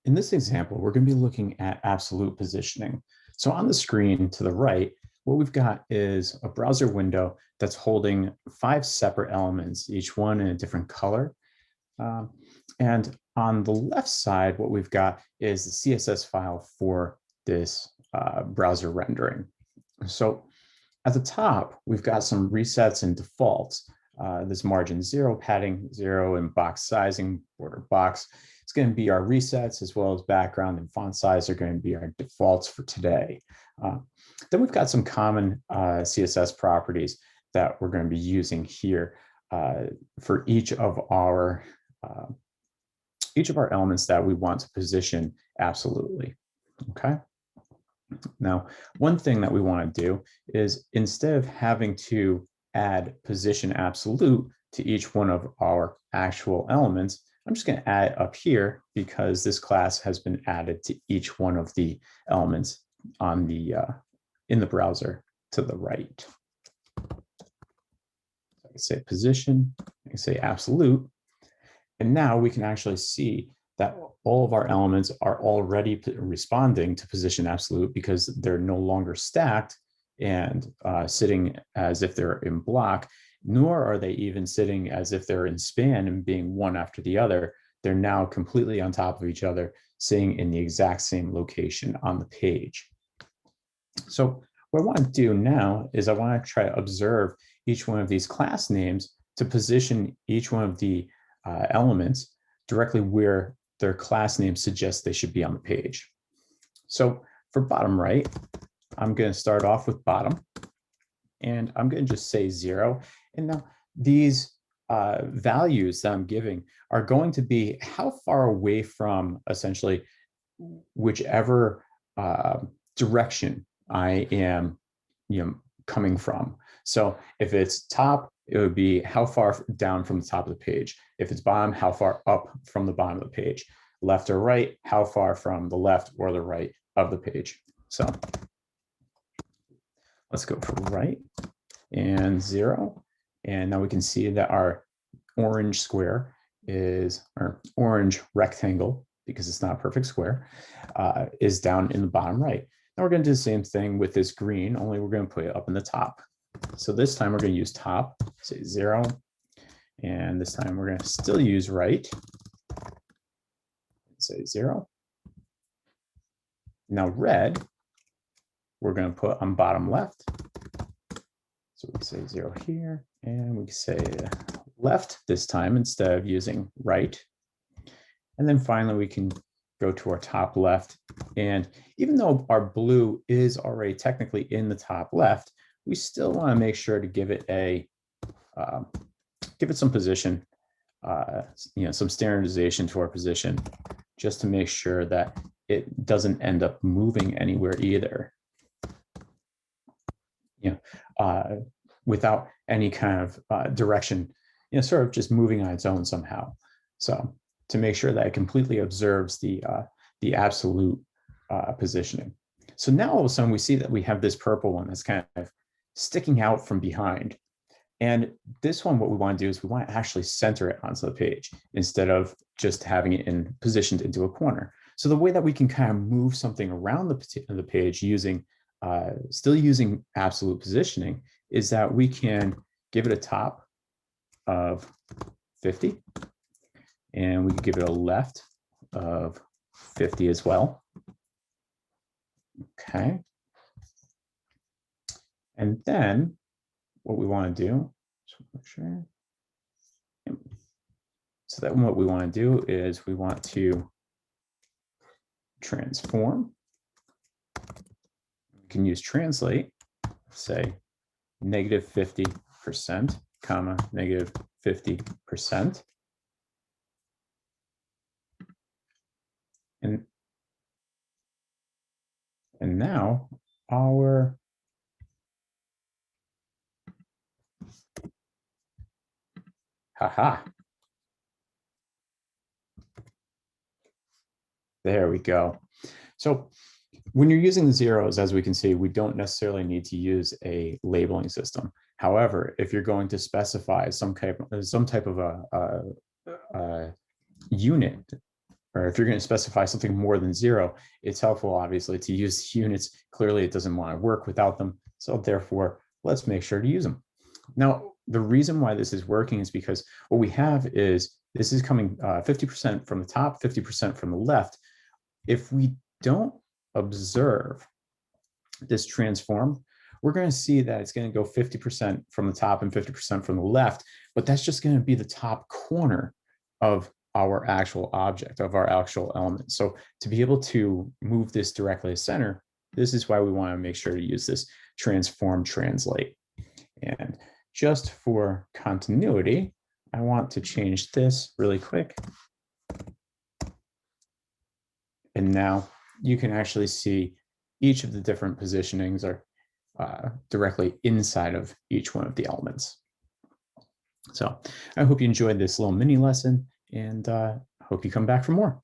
In this example, we're going to be looking at absolute positioning. So on the screen to the right, what we've got is a browser window that's holding 5 separate elements, each one in a different color. And on the left side, what we've got is the CSS file for this browser rendering. So at the top, we've got some resets and defaults. This margin 0, padding 0, and box sizing, border box. It's going to be our resets, as well as background and font size are going to be our defaults for today. Then we've got some common CSS properties that we're going to be using here for each of our elements that we want to position absolutely. Okay. Now, one thing that we want to do is, instead of having to add position absolute to each one of our actual elements, I'm just going to add it up here because this class has been added to each one of the elements on the in the browser to the right. I can say position, I can say absolute, and now we can actually see that all of our elements are already responding to position absolute because they're no longer stacked and sitting as if they're in block, nor are they even sitting as if they're in span and being one after the other. They're now completely on top of each other, sitting in the exact same location on the page. So what I want to do now is I want to try to observe each one of these class names to position each one of the elements directly where their class name suggests they should be on the page. So for bottom right, I'm going to start off with bottom, and I'm going to just say 0. And now these values that I'm giving are going to be how far away from essentially whichever direction I am coming from. So if it's top, it would be how far down from the top of the page. If it's bottom, how far up from the bottom of the page. Left or right, how far from the left or the right of the page. So let's go for right and 0. And now we can see that our orange square is, or orange rectangle, because it's not a perfect square, is down in the bottom right. Now we're going to do the same thing with this green, only we're going to put it up in the top. So this time we're going to use top, say 0. And this time we're going to still use right, say 0. Now red, we're going to put on bottom left. So we say 0 here, and we say left this time instead of using right. And then finally, we can go to our top left. And even though our blue is already technically in the top left, we still want to make sure to give it a give it some position, some standardization to our position, just to make sure that it doesn't end up moving anywhere either. Without any kind of direction, sort of just moving on its own somehow. So to make sure that it completely observes the absolute positioning. So now all of a sudden we see that we have this purple one that's kind of sticking out from behind. And this one, what we want to do is we want to actually center it onto the page instead of just having it positioned into a corner. So the way that we can kind of move something around the page using still using absolute positioning is that we can give it a top of 50, and we can give it a left of 50 as well. Okay. And then what we want to do, so that what we want to do is we want to transform. We can use translate, say -50%, comma, -50%. And now our there we go. So when you're using the zeros, as we can see, we don't necessarily need to use a labeling system. However, if you're going to specify some type of a unit or if you're going to specify something more than 0, it's helpful, obviously, to use units. Clearly, it doesn't want to work without them. So therefore, let's make sure to use them. Now, the reason why this is working is because what we have is this is coming 50% from the top, 50% from the left. If we don't observe this transform, we're going to see that it's going to go 50% from the top and 50% from the left, but that's just going to be the top corner of our actual object, of our actual element. So to be able to move this directly to center, this is why we want to make sure to use this transform translate. And just for continuity, I want to change this really quick. And now you can actually see each of the different positionings are directly inside of each one of the elements. So I hope you enjoyed this little mini lesson, and hope you come back for more.